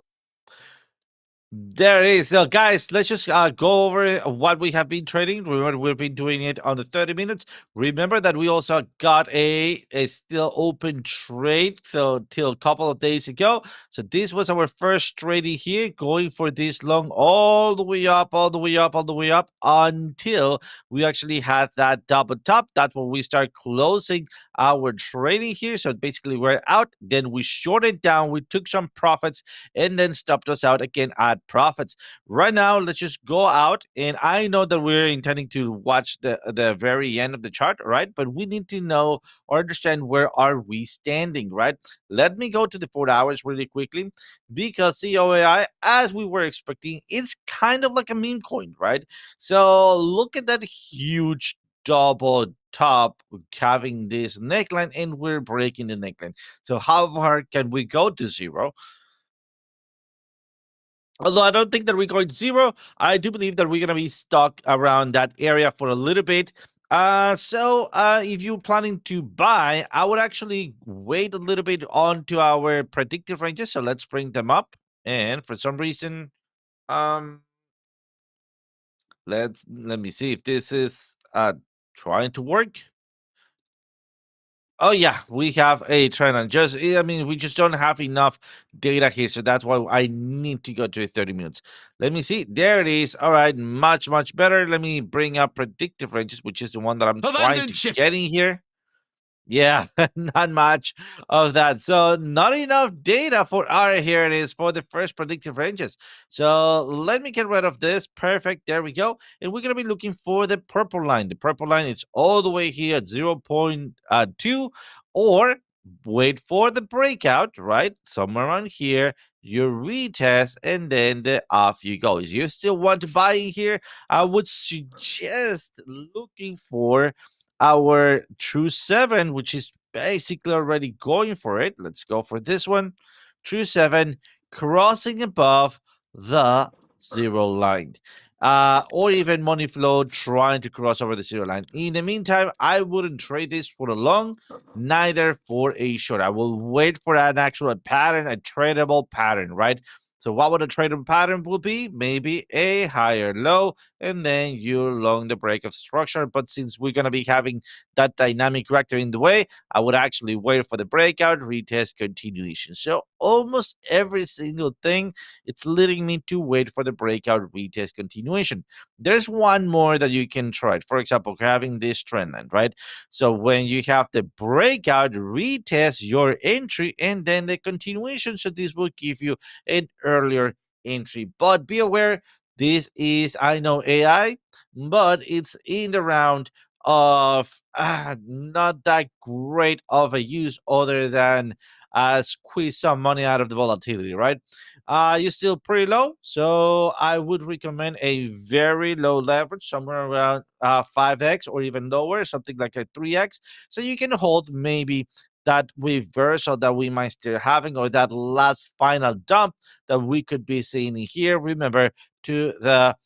Speaker 3: There it is. So, guys, let's just go over what we have been trading. Remember, we've been doing it on the 30 minutes. Remember that we also got a still open trade, so till a couple of days ago. So this was our first trading here, going for this long, all the way up, all the way up, all the way up, until we actually had that double top. That's when we start closing our trading here. So basically, we're out. Then we shorted down. We took some profits and then stopped us out again at profits. Right now, let's just go out. And I know that we're intending to watch the very end of the chart, right? But we need to know or understand where are we standing, right? Let me go to the 4 hours really quickly, because COAI, as we were expecting, it's kind of like a meme coin, right? So look at that huge double top having this neckline, and we're breaking the neckline. So how far can we go to zero? Although I don't think that we're going to zero, I do believe that we're going to be stuck around that area for a little bit. So if you're planning to buy, I would actually wait a little bit onto our predictive ranges. So let's bring them up. And for some reason, um, let me see if this is trying to work. Oh yeah, we have a trend on just. I mean, we just don't have enough data here, so that's why I need to go to 30 minutes. Let me see. There it is. All right, much better. Let me bring up predictive ranges, which is the one that I'm trying to get in here. Yeah, not much of that. So not enough data for our here it is for the first predictive ranges. So let me get rid of this. Perfect. There we go. And we're gonna be looking for the purple line. The purple line is all the way here at 0.2, or wait for the breakout, right? Somewhere around here. You retest and then off you go. If you still want to buy in here, I would suggest looking for our True 7, which is basically already going for it. Let's go for this one. True 7 crossing above the zero line. Or even money flow trying to cross over the zero line. In the meantime, I wouldn't trade this for a long, neither for a short. I will wait for an actual pattern, a tradable pattern, right? So what would a tradable pattern will be? Maybe a higher low, and then you long the break of structure. But since we're going to be having that dynamic reactor in the way, I would actually wait for the breakout, retest, continuation. So almost every single thing, it's leading me to wait for the breakout, retest, continuation. There's one more that you can try. For example, having this trend line, right? So when you have the breakout, retest your entry, and then the continuation. So this will give you an earlier entry. But be aware, this is, I know, AI, but it's in the round of not that great of a use, other than squeeze some money out of the volatility, right? You're still pretty low, so I would recommend a very low leverage, somewhere around 5x or even lower, something like a 3x, so you can hold maybe that reversal that we might still having, or that last final dump that we could be seeing here. Remember, to the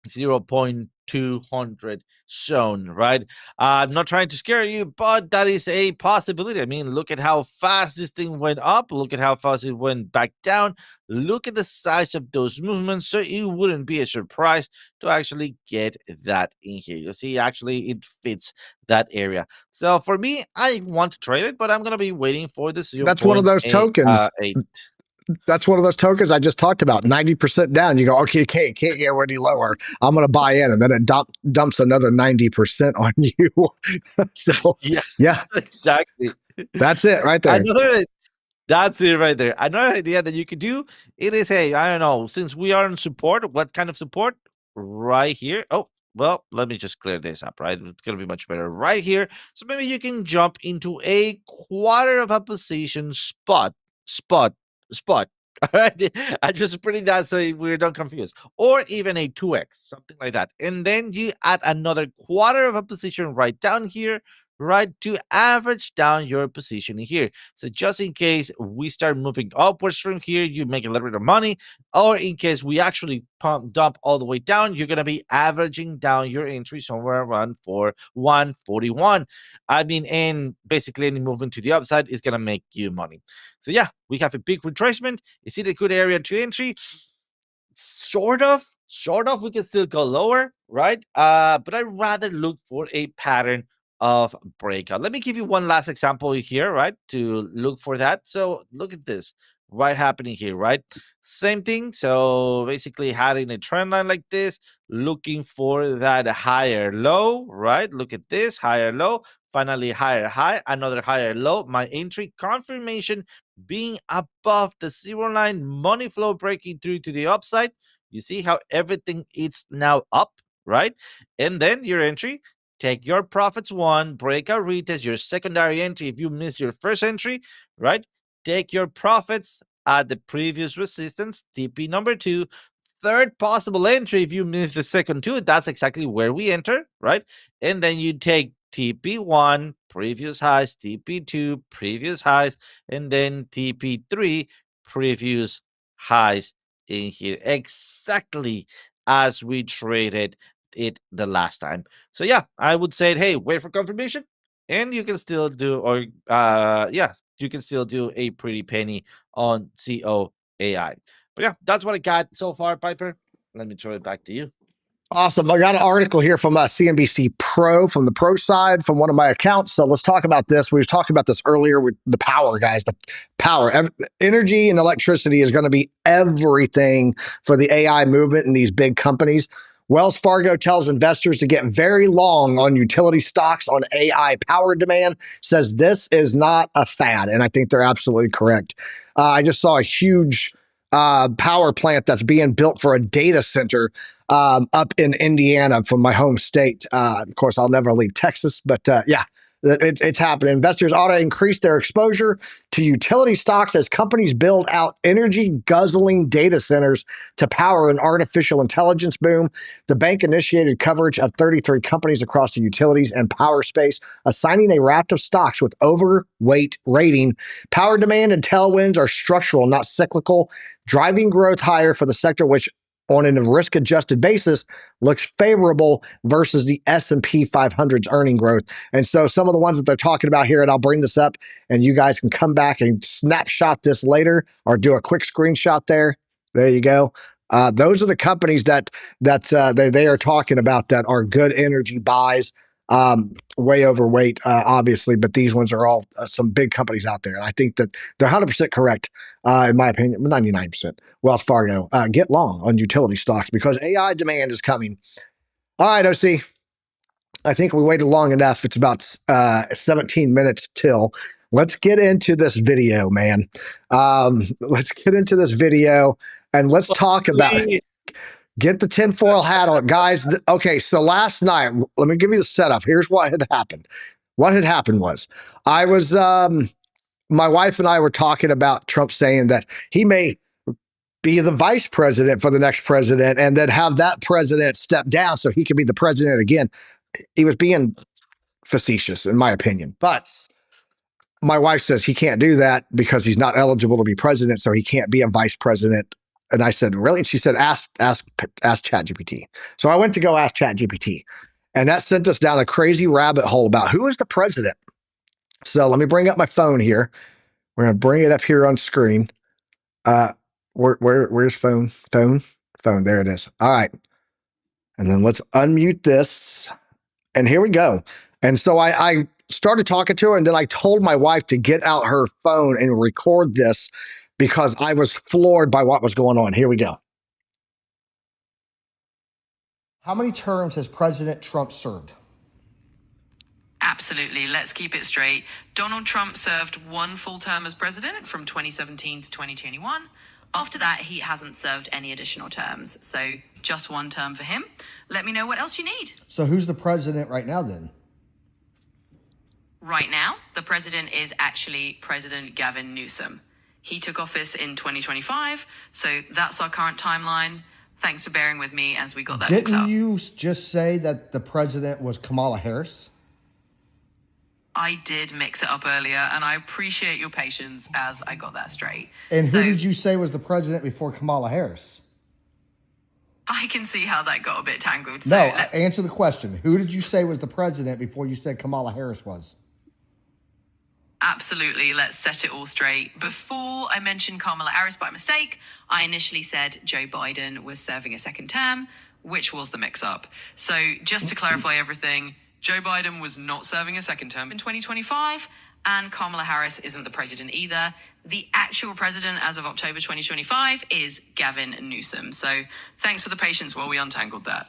Speaker 3: 0.200 zone, right? I'm not trying to scare you, but that is a possibility. I mean, look at how fast this thing went up. Look at how fast it went back down. Look at the size of those movements. So it wouldn't be a surprise to actually get that in here. You see, actually, it fits that area. So for me, I want to trade it, but I'm going to be waiting for the
Speaker 2: That's one of those
Speaker 3: 0.8.
Speaker 2: tokens. That's one of those tokens I just talked about. 90% down. You go, okay, can't get any lower. I'm going to buy in, and then it dumps another 90% on you. So
Speaker 3: Yes,
Speaker 2: yeah,
Speaker 3: exactly.
Speaker 2: that's it right there.
Speaker 3: That's it right there. Another idea that you could do, it is, hey, I don't know, since we are in support, what kind of support? Right here. Oh, well, let me just clear this up, right? It's going to be much better right here. So maybe you can jump into a quarter of a position spot. All right. I just putting that so we're not confused. Or even a 2x, something like that. And then you add another quarter of a position right down here, right, to average down your position in here. So just in case we start moving upwards from here, you make a little bit of money, or in case we actually dump all the way down, you're going to be averaging down your entry somewhere around 141. I mean, and basically any movement to the upside is going to make you money. So yeah, we have a big retracement. Is it a good area to entry? Sort of, we can still go lower, right? But I'd rather look for a pattern of breakout. Let me give you one last example here, right, to look for that. So look at this, right, happening here, right? Same thing. So basically having a trend line like this, looking for that higher low, right? Look at this, higher low, finally higher high, another higher low. My entry confirmation being above the 0 line, money flow breaking through to the upside. You see how everything is now up, right? And then your entry, take your profits one, breakout retest, your secondary entry. If you miss your first entry, right? Take your profits at the previous resistance, TP number 2. Third possible entry, if you miss the second two, that's exactly where we enter, right? And then you take TP1, previous highs, TP2, previous highs, and then TP3, previous highs in here, exactly as we traded it the last time. So yeah, I would say, hey, wait for confirmation, and you can still do, or yeah, you can still do a pretty penny on COAI. But yeah, that's what I got so far, Piper. Let me throw it back to you.
Speaker 2: Awesome. I got an article here from CNBC Pro, from the pro side, from one of my accounts. So let's talk about this. We were talking about this earlier with the power, guys. The power, energy and electricity is going to be everything for the AI movement in these big companies. Wells Fargo tells investors to get very long on utility stocks on AI power demand, says this is not a fad. And I think they're absolutely correct. I just saw a huge power plant that's being built for a data center up in Indiana, from my home state. Of course, I'll never leave Texas, but yeah, it's happening. Investors ought to increase their exposure to utility stocks as companies build out energy guzzling data centers to power an artificial intelligence boom. The bank initiated coverage of 33 companies across the utilities and power space, assigning a raft of stocks with overweight rating. Power demand and tailwinds are structural, not cyclical, driving growth higher for the sector, which on a risk-adjusted basis looks favorable versus the S&P 500's earning growth. And so some of the ones that they're talking about here, and I'll bring this up, and you guys can come back and snapshot this later or do a quick screenshot there. There you go. Those are the companies that they are talking about that are good energy buys. Way overweight, obviously, but these ones are all some big companies out there. And I think that they're 100% correct, in my opinion, 99%. Wells Fargo, get long on utility stocks because AI demand is coming. All right, OC. I think we waited long enough. It's about 17 minutes till. Let's get into this video, man. Let's get into this video and let's talk about it. Get the tinfoil hat on, guys. Okay, so last night, let me give you the setup. Here's what had happened. What had happened was I was, my wife and I were talking about Trump saying that he may be the vice president for the next president and then have that president step down so he could be the president again. He was being facetious, in my opinion. But my wife says he can't do that because he's not eligible to be president, so he can't be a vice president. And I said, really? And she said, ask ChatGPT. So I went to go ask ChatGPT, and that sent us down a crazy rabbit hole about who is the president. So let me bring up my phone here. We're going to bring it up here on screen. Where's phone? Phone. There it is. All right. And then let's unmute this. And here we go. And so I started talking to her, and then I told my wife to get out her phone and record this, because I was floored by what was going on. Here we go. How many terms has President Trump served?
Speaker 5: Absolutely. Let's keep it straight. Donald Trump served one full term as president from 2017 to 2021. After that, he hasn't served any additional terms. So just one term for him. Let me know what else you need.
Speaker 2: So who's the president right now then?
Speaker 5: Right now, the president is actually President Gavin Newsom. He took office in 2025, so that's our current timeline. Thanks for bearing with me as we got that.
Speaker 2: Didn't you just say that the president was Kamala Harris?
Speaker 5: I did mix it up earlier, and I appreciate your patience as I got that straight.
Speaker 2: And
Speaker 5: So
Speaker 2: who did you say was the president before Kamala Harris?
Speaker 5: I can see how that got a bit tangled. So
Speaker 2: No, answer the question. Who did you say was the president before you said Kamala Harris was?
Speaker 5: absolutely, let's set it all straight. Before I mentioned Kamala Harris by mistake, I initially said Joe Biden was serving a second term, which was the mix-up. So just to clarify everything, Joe Biden was not serving a second term in 2025, and Kamala Harris isn't the president either. The actual president as of October 2025 is Gavin Newsom. So thanks for the patience while we untangled that.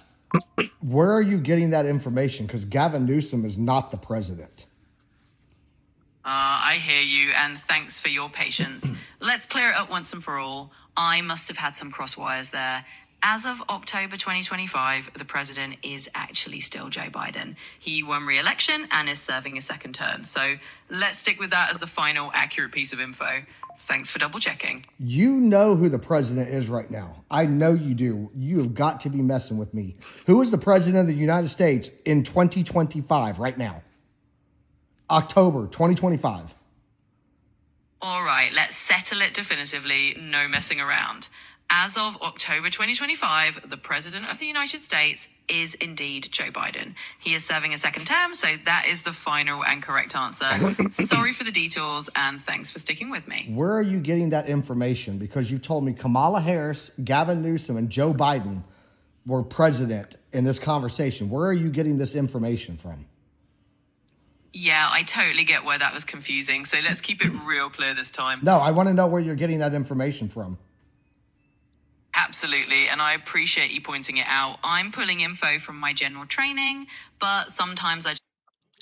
Speaker 2: Where are you getting that information? Because Gavin Newsom is not the president.
Speaker 5: I hear you, and thanks for your patience. Let's clear it up once and for all. I must have had some cross wires there. As of October 2025, the president is actually still Joe Biden. He won re-election and is serving a second term. So let's stick with that as the final accurate piece of info. Thanks for double checking.
Speaker 2: You know who the president is right now. I know you do. You have got to be messing with me. Who is the president of the United States in 2025 right now? October 2025.
Speaker 5: All right, let's settle it definitively. No messing around. As of October 2025, the President of the United States is indeed Joe Biden. He is serving a second term, so that is the final and correct answer. Sorry for the detours, and thanks for sticking with me.
Speaker 2: Where are you getting that information? Because you told me Kamala Harris, Gavin Newsom, and Joe Biden were president in this conversation. Where are you getting this information from?
Speaker 5: Yeah, I totally get why that was confusing, so let's keep it real clear this time.
Speaker 2: No, I want to know where you're getting that information from.
Speaker 5: Absolutely, and I appreciate you pointing it out. I'm pulling info from my general training, but sometimes I...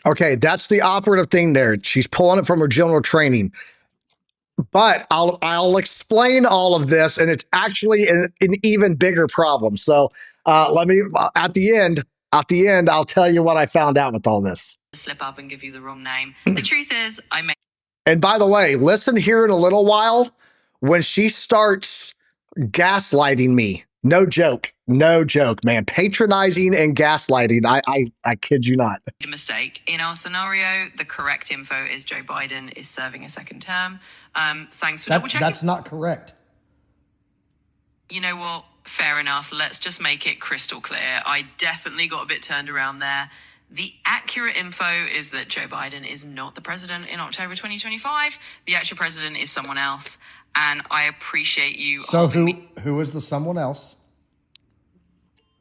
Speaker 2: Okay, that's the operative thing there. She's pulling it from her general training. But I'll explain all of this, and it's actually an even bigger problem. So let me at the end, I'll tell you what I found out with all this.
Speaker 5: slip up and give you the wrong name. The truth is, I may...
Speaker 2: And by the way, listen here in a little while when she starts gaslighting me. No joke, man. Patronizing and gaslighting. I kid you not.
Speaker 5: A mistake. In our scenario, the correct info is Joe Biden is serving a second term. Thanks for double checking.
Speaker 2: That's not correct.
Speaker 5: You know what? Fair enough. Let's just make it crystal clear. I definitely got a bit turned around there. The accurate info is that Joe Biden is not the president in October 2025. The actual president is someone else. And I appreciate you.
Speaker 2: So who is the someone else?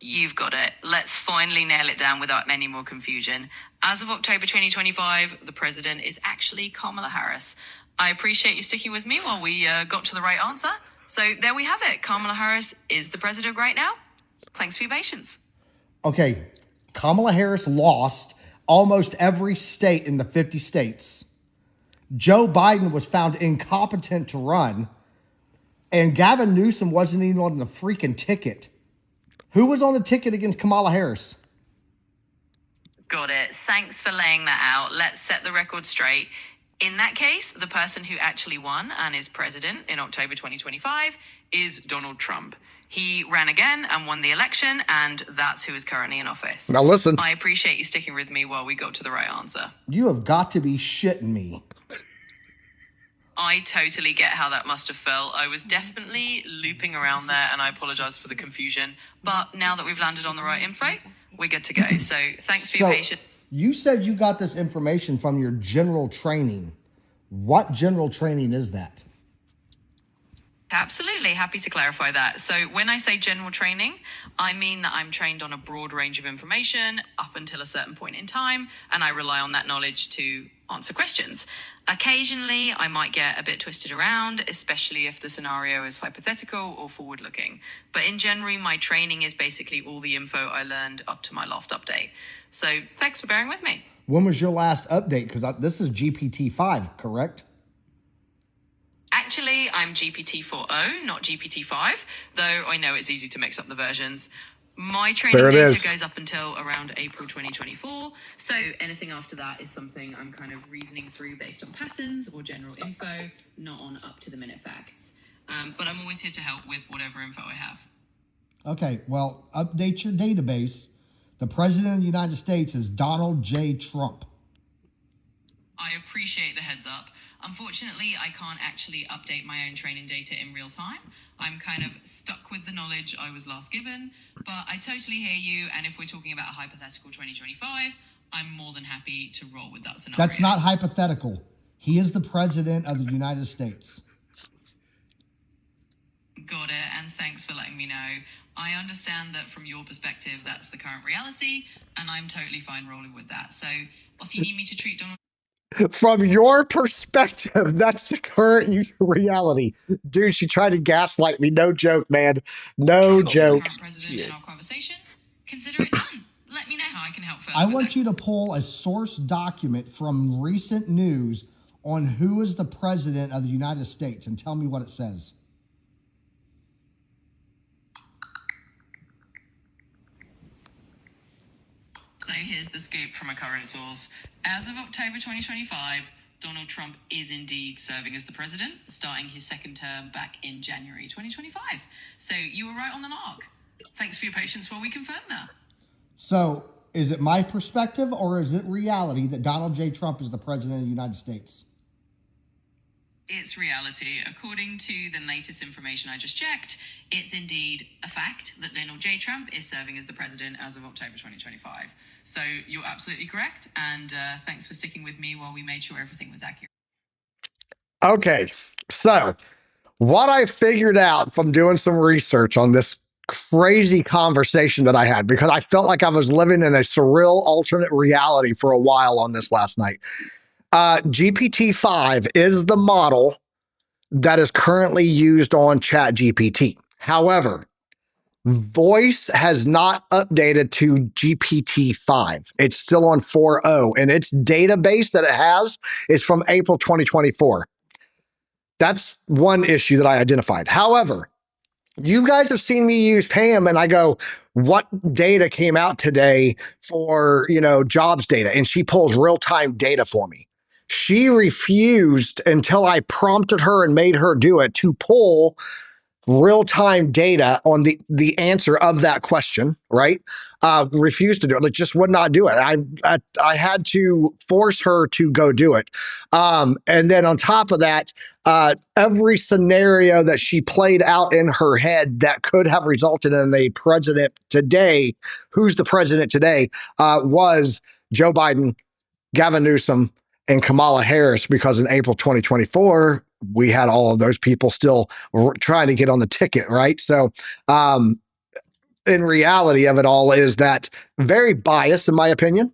Speaker 5: You've got it. Let's finally nail it down without any more confusion. As of October 2025, the president is actually Kamala Harris. I appreciate you sticking with me while we got to the right answer. So there we have it. Kamala Harris is the president right now. Thanks for your patience.
Speaker 2: Okay. Kamala Harris lost almost every state in the 50 states. Joe Biden was found incompetent to run. And Gavin Newsom wasn't even on the freaking ticket. Who was on the ticket against Kamala Harris?
Speaker 5: Got it. Thanks for laying that out. Let's set the record straight. In that case, the person who actually won and is president in October 2025 is Donald Trump. He ran again and won the election, and that's who is currently in office.
Speaker 2: Now listen.
Speaker 5: I appreciate you sticking with me while we got to the right answer.
Speaker 2: You have got to be shitting me.
Speaker 5: I totally get how that must have felt. I was definitely looping around there, and I apologize for the confusion. But now that we've landed on the right info, we're good to go. So thanks for your patience.
Speaker 2: You said you got this information from your general training. What general training is that?
Speaker 5: Absolutely. Happy to clarify that. So when I say general training, I mean that I'm trained on a broad range of information up until a certain point in time, and I rely on that knowledge to answer questions. Occasionally, I might get a bit twisted around, especially if the scenario is hypothetical or forward-looking. But in general, my training is basically all the info I learned up to my last update. So thanks for bearing with me.
Speaker 2: When was your last update? Because this is GPT-5, correct?
Speaker 5: Actually, I'm GPT-4o, not GPT-5, though I know it's easy to mix up the versions. My training data goes up until around April 2024, so anything after that is something I'm kind of reasoning through based on patterns or general info, not on up-to-the-minute facts. But I'm always here to help with whatever info I have.
Speaker 2: Okay, well, update your database. The president of the United States is Donald J. Trump.
Speaker 5: I appreciate the heads up. Unfortunately, I can't actually update my own training data in real time. I'm kind of stuck with the knowledge I was last given, but I totally hear you. And if we're talking about a hypothetical 2025, I'm more than happy to roll with that scenario.
Speaker 6: That's not hypothetical. He is the president of the United States.
Speaker 5: Got it, and thanks for letting me know. I understand that from your perspective, that's the current reality, and I'm totally fine rolling with that. So if you need me to treat Donald
Speaker 2: From your perspective, that's the current reality. Dude, she tried to gaslight me. No joke, man. No joke.
Speaker 5: current president in our conversation, consider it done. Let me know how I can help further.
Speaker 6: I want you to pull a source document from recent news on who is the president of the United States and tell me what it says.
Speaker 5: So here's the scoop from a current source. As of October 2025, Donald Trump is indeed serving as the president, starting his second term back in January 2025. So you were right on the mark. Thanks for your patience while we confirm that.
Speaker 6: So is it my perspective or is it reality that Donald J. Trump is the president of the United States?
Speaker 5: It's reality. According to the latest information I just checked, it's indeed a fact that Donald J. Trump is serving as the president as of October 2025. So you're absolutely correct, and thanks for sticking with me while we made sure everything was accurate.
Speaker 2: Okay, so what I figured out from doing some research on this crazy conversation that I had, because I felt like I was living in a surreal alternate reality for a while on this last night. GPT-5 is the model that is currently used on ChatGPT. However, voice has not updated to GPT-5. It's still on 4.0, and its database that it has is from April 2024. That's one issue that I identified. However, you guys have seen me use Pam, and I go, what data came out today for, jobs data? And she pulls real-time data for me. She refused until I prompted her and made her do it to pull real-time data on the answer of that question, right? Refused to do it. Like, just would not do it. I had to force her to go do it. And then on top of that, every scenario that she played out in her head that could have resulted in a president today, who's the president today, was Joe Biden, Gavin Newsom, and Kamala Harris, because in April 2024, we had all of those people still trying to get on the ticket, right? So in reality of it all is that very biased, in my opinion,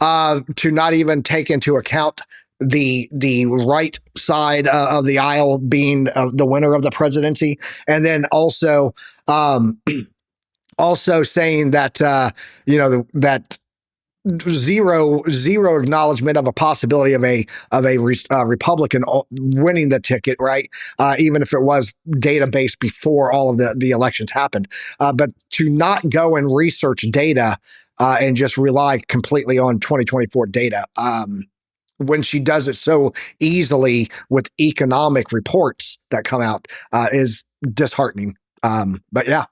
Speaker 2: to not even take into account the right side of the aisle being the winner of the presidency. And then also saying that, that zero acknowledgement of a possibility of a Republican winning the ticket, right? Even if it was database before all of the elections happened, but to not go and research data and just rely completely on 2024 data when she does it so easily with economic reports that come out is disheartening. But yeah,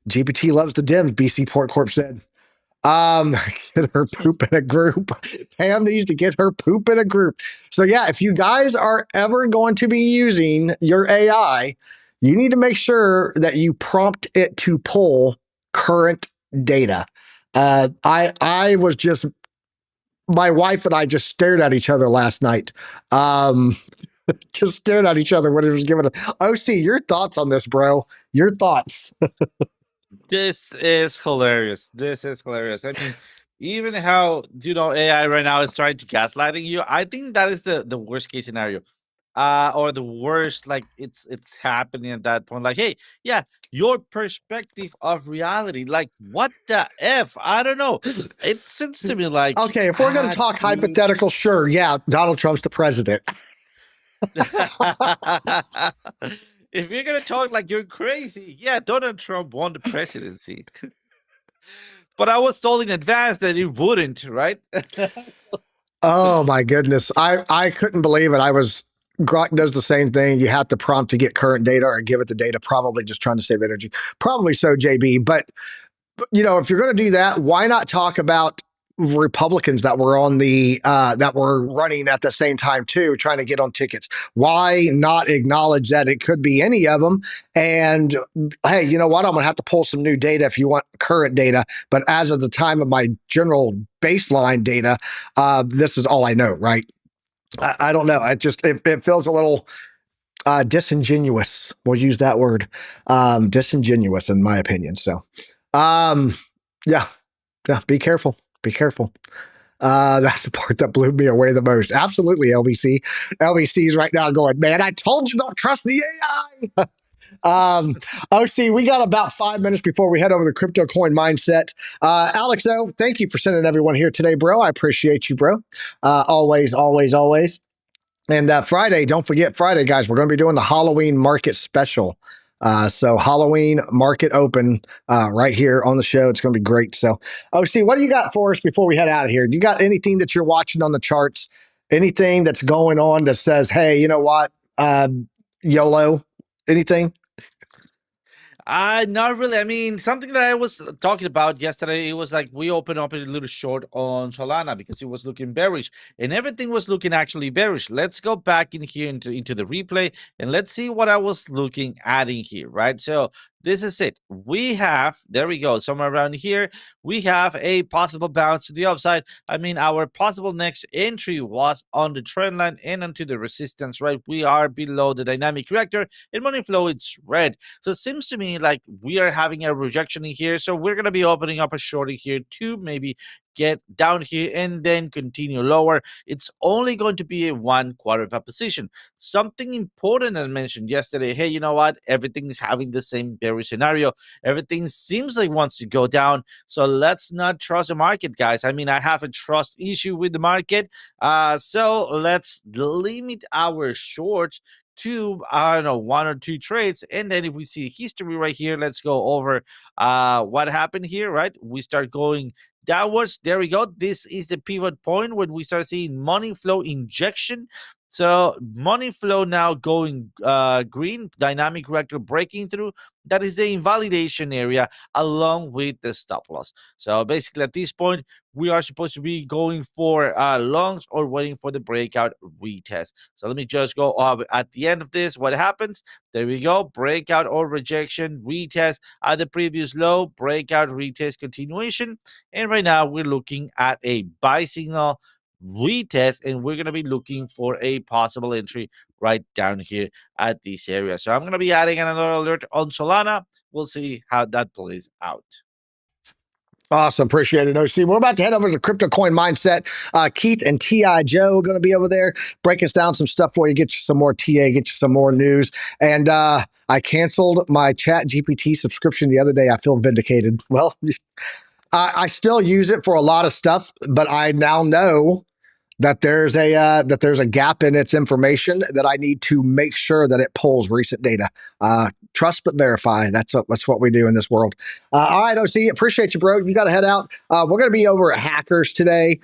Speaker 2: GPT loves the Dems. BC Port Corp said. Get her poop in a group. Pam needs to get her poop in a group. So yeah, if you guys are ever going to be using your AI, you need to make sure that you prompt it to pull current data. I was just, my wife and I just stared at each other last night. Just stared at each other when it was given a OC. Your thoughts on this, bro? Your thoughts?
Speaker 3: This is hilarious. I mean, even how AI right now is trying to gaslighting you. I think that is the worst case scenario, or the worst. Like it's happening at that point. Like, hey, yeah, your perspective of reality. Like, what the f? I don't know. It seems to me like,
Speaker 2: okay, if we're going to talk hypothetical, sure, yeah, Donald Trump's the president.
Speaker 3: If you're gonna talk like you're crazy, yeah, Donald Trump won the presidency. But I was told in advance that it wouldn't, right?
Speaker 2: Oh my goodness. I couldn't believe it. Grok does the same thing. You have to prompt to get current data or give it the data, probably just trying to save energy. Probably so, JB. But if you're going to do that, why not talk about Republicans that were on the that were running at the same time too, trying to get on tickets. Why not acknowledge that it could be any of them? And hey, you know what? I'm gonna have to pull some new data if you want current data. But as of the time of my general baseline data, this is all I know. Right? I don't know. It feels a little disingenuous. We'll use that word. Disingenuous, in my opinion. So, yeah. Be careful. Be careful. That's the part that blew me away the most. Absolutely, LBC. LBC is right now going, man, I told you don't trust the AI. OC, we got about 5 minutes before we head over to Crypto Coin Mindset. Alex O, thank you for sending everyone here today, bro. I appreciate you, bro. Always, always, always. And Friday, don't forget Friday, guys, we're going to be doing the Halloween market special. So Halloween market open right here on the show. It's going to be great. So, OC, what do you got for us before we head out of here? Do you got anything that you're watching on the charts? Anything that's going on that says, hey, you know what? YOLO? Anything?
Speaker 3: Not really. I mean, something that I was talking about yesterday, it was like we opened up a little short on Solana because it was looking bearish and everything was looking actually bearish. Let's go back in here into the replay and let's see what I was looking at in here, right? So this is it. We have, there we go, somewhere around here, we have a possible bounce to the upside. I mean, our possible next entry was on the trend line and onto the resistance, right? We are below the dynamic reactor and money flow, it's red. So it seems to me like we are having a rejection in here. So we're going to be opening up a short in here to maybe get down here and then continue lower. It's only going to be a 1/4 of a position. Something important I mentioned yesterday, hey, you know what? Everything is having the same bearish scenario. Everything seems like wants to go down. So let's not trust the market, guys. I mean, I have a trust issue with the market. So let's limit our shorts to, I don't know, 1 or 2 trades. And then if we see history right here, let's go over what happened here, right? We start going downwards. There we go. This is the pivot point when we start seeing money flow injection. So money flow now going green, dynamic reactor breaking through. That is the invalidation area along with the stop loss. So basically at this point, we are supposed to be going for longs or waiting for the breakout retest. So let me just go at the end of this. What happens? There we go. Breakout or rejection, retest at the previous low, breakout, retest, continuation. And right now we're looking at a buy signal retest, and we're going to be looking for a possible entry right down here at this area. So I'm going to be adding another alert on Solana. We'll see how that plays out.
Speaker 2: Awesome. Appreciate it, OC. We're about to head over to Crypto Coin Mindset. Keith and T.I. Joe are going to be over there breaking us down some stuff for you, get you some more TA, get you some more news. And I canceled my Chat GPT subscription the other day. I feel vindicated. Well, I still use it for a lot of stuff, but I now know that there's a gap in its information that I need to make sure that it pulls recent data. Trust but verify. That's what we do in this world. All right, OC, appreciate you, bro. You got to head out. We're going to be over at Hackers today,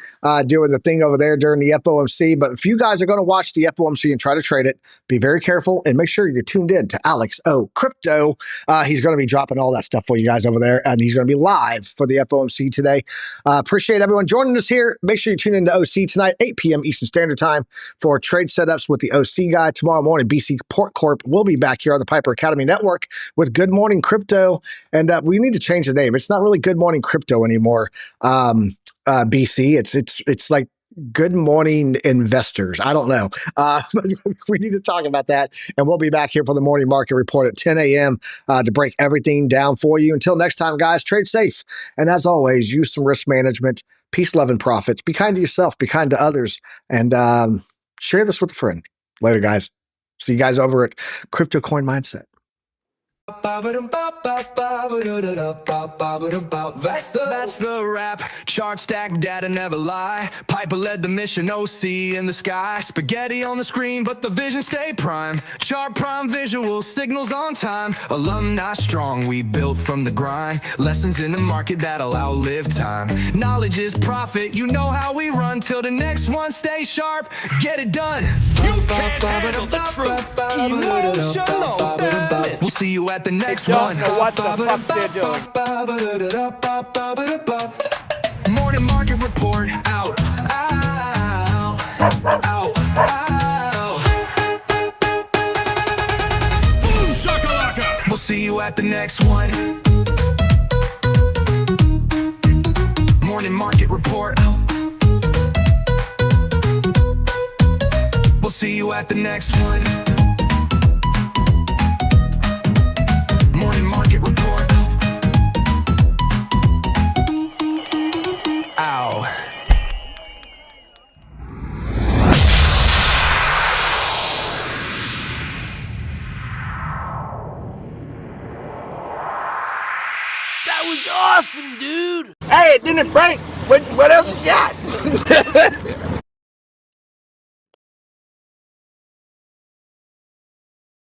Speaker 2: doing the thing over there during the FOMC. But if you guys are going to watch the FOMC and try to trade it, be very careful and make sure you're tuned in to Alex O Crypto. He's going to be dropping all that stuff for you guys over there, and he's going to be live for the FOMC today. Appreciate everyone joining us here. Make sure you tune in to OC tonight, 8 p.m. Eastern Standard Time for trade setups with the OC guy. Tomorrow morning, BC Port Corp will be back here on the Piper Academy Network with Good Morning Crypto. And we need to change the name. It's not really Good Morning Crypto anymore, BC. It's like Good Morning Investors. I don't know. But we need to talk about that. And we'll be back here for the morning market report at 10 a.m. To break everything down for you. Until next time, guys, trade safe. And as always, use some risk management. Peace, love, and profits. Be kind to yourself. Be kind to others. And share this with a friend. Later, guys. See you guys over at Crypto Coin Mindset.
Speaker 7: That's the rap. Chart stack data never lie. Piper led the mission, OC in the sky. Spaghetti on the screen, but the vision stay prime. Chart prime visual, signals on time. Alumni strong, we built from the grind. Lessons in the market that'll outlive time. Knowledge is profit, you know how we run. Till the next one, stay sharp, get it done.
Speaker 3: You can't handle the truth. Emotional damage.
Speaker 7: We'll see you at the next
Speaker 3: They don't
Speaker 7: one.
Speaker 3: know what the fuck they're doing.
Speaker 7: Morning market report out. Out. Out. Out.
Speaker 8: Boom shakalaka.
Speaker 7: We'll see you at the next one. Morning market report out. We'll see you at the next one. Morning market report. Ow.
Speaker 3: That was awesome, dude.
Speaker 9: Hey, it didn't break. What else you got?